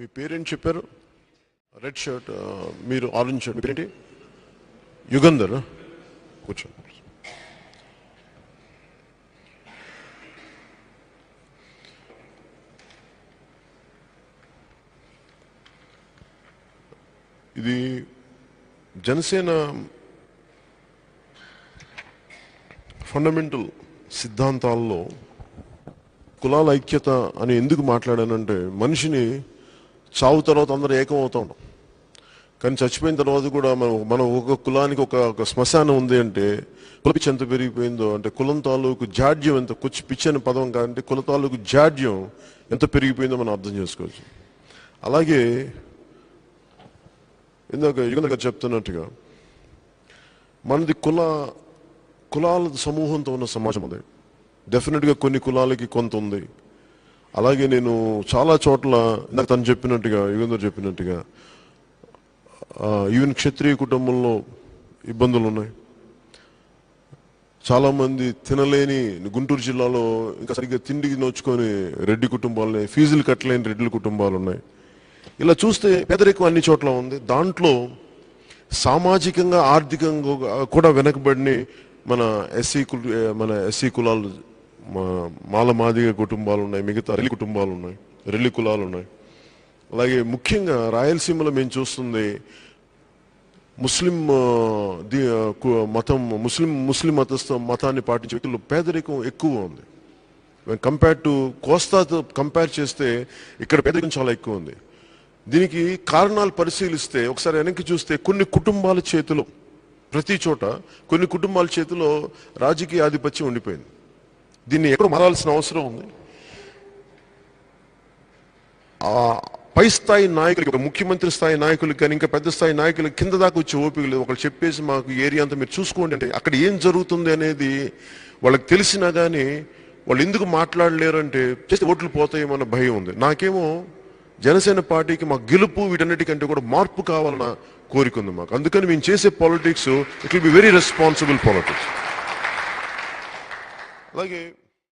మీ పేరేంటి చెప్పారు? Red shirt, మీరు ఆరెంజ్ షర్ట్. మీ పేరేంటి? యుగంధర్. కూర్చో. ఇది జనసేన ఫండమెంటల్ సిద్ధాంతాల్లో కులాల ఐక్యత అని ఎందుకు మాట్లాడానంటే, మనిషిని చావు తర్వాత అందరూ ఏకం అవుతా ఉంటాం, కానీ చచ్చిపోయిన తర్వాత కూడా మనం ఒక కులానికి ఒక శ్మశానం ఉంది అంటే కులపిచ్చి ఎంత పెరిగిపోయిందో, అంటే కులం తాలూకు జాడ్యం ఎంత, పిచ్చి అనే పదం కాదంటే కుల తాలూకు జాడ్యం ఎంత పెరిగిపోయిందో మనం అర్థం చేసుకోవచ్చు. అలాగే ఇందాక యుగంధర్ గారు చెప్తున్నట్టుగా మనది కులాల సమూహంతో ఉన్న సమాజం అది. డెఫినెట్గా కొన్ని కులాలకి కొంత ఉంది. అలాగే నేను చాలా చోట్ల ఇందాక తను చెప్పినట్టుగా, యుగంధర్ చెప్పినట్టుగా, ఈవెన్ క్షత్రియ కుటుంబంలో ఇబ్బందులు ఉన్నాయి. చాలామంది తినలేని, గుంటూరు జిల్లాలో ఇంకా సరిగ్గా తిండికి నోచుకొని రెడ్డి కుటుంబాలు, ఫీజులు కట్టలేని రెడ్డి కుటుంబాలు ఉన్నాయి. ఇలా చూస్తే పేదరికం అన్ని చోట్ల ఉంది. దాంట్లో సామాజికంగా ఆర్థికంగా కూడా వెనకబడిన మన ఎస్సీ కులాలు, మాదిగ కుటుంబాలు ఉన్నాయి, మిగతా రెల్లి కుటుంబాలు ఉన్నాయి, రెల్లి కులాలు ఉన్నాయి. అలాగే ముఖ్యంగా రాయలసీమలో మేము చూస్తుంది ముస్లిం మతాన్ని పాటించే వ్యక్తులు పేదరికం ఎక్కువ ఉంది. కంపేర్ టు కోస్తాతో కంపేర్ చేస్తే ఇక్కడ పేదరికం చాలా ఎక్కువ ఉంది. దీనికి కారణాలు పరిశీలిస్తే, ఒకసారి వెనక్కి చూస్తే, కొన్ని కుటుంబాల చేతిలో, ప్రతి చోట కొన్ని కుటుంబాల చేతిలో రాజకీయ ఆధిపత్యం ఉండిపోయింది. దీన్ని ఎక్కడ మారాల్సిన అవసరం ఉంది. పై స్థాయి నాయకులకి, ఒక ముఖ్యమంత్రి స్థాయి నాయకులకి కానీ ఇంకా పెద్ద స్థాయి నాయకులకి కింద దాకా వచ్చే ఓపిక లేదు. ఒకళ్ళు చెప్పేసి మాకు ఏరియా అంతా మీరు చూసుకోండి అంటే అక్కడ ఏం జరుగుతుంది అనేది వాళ్ళకి తెలిసినా కానీ వాళ్ళు ఎందుకు మాట్లాడలేరు అంటే చేస్తే ఓట్లు పోతాయేమన్న భయం ఉంది. నాకేమో జనసేన పార్టీకి మా గెలుపు వీటన్నిటికంటే కూడా మార్పు కావాలన్న కోరిక ఉంది మాకు. అందుకని మేము చేసే politics it will be very responsible politics. అలాగే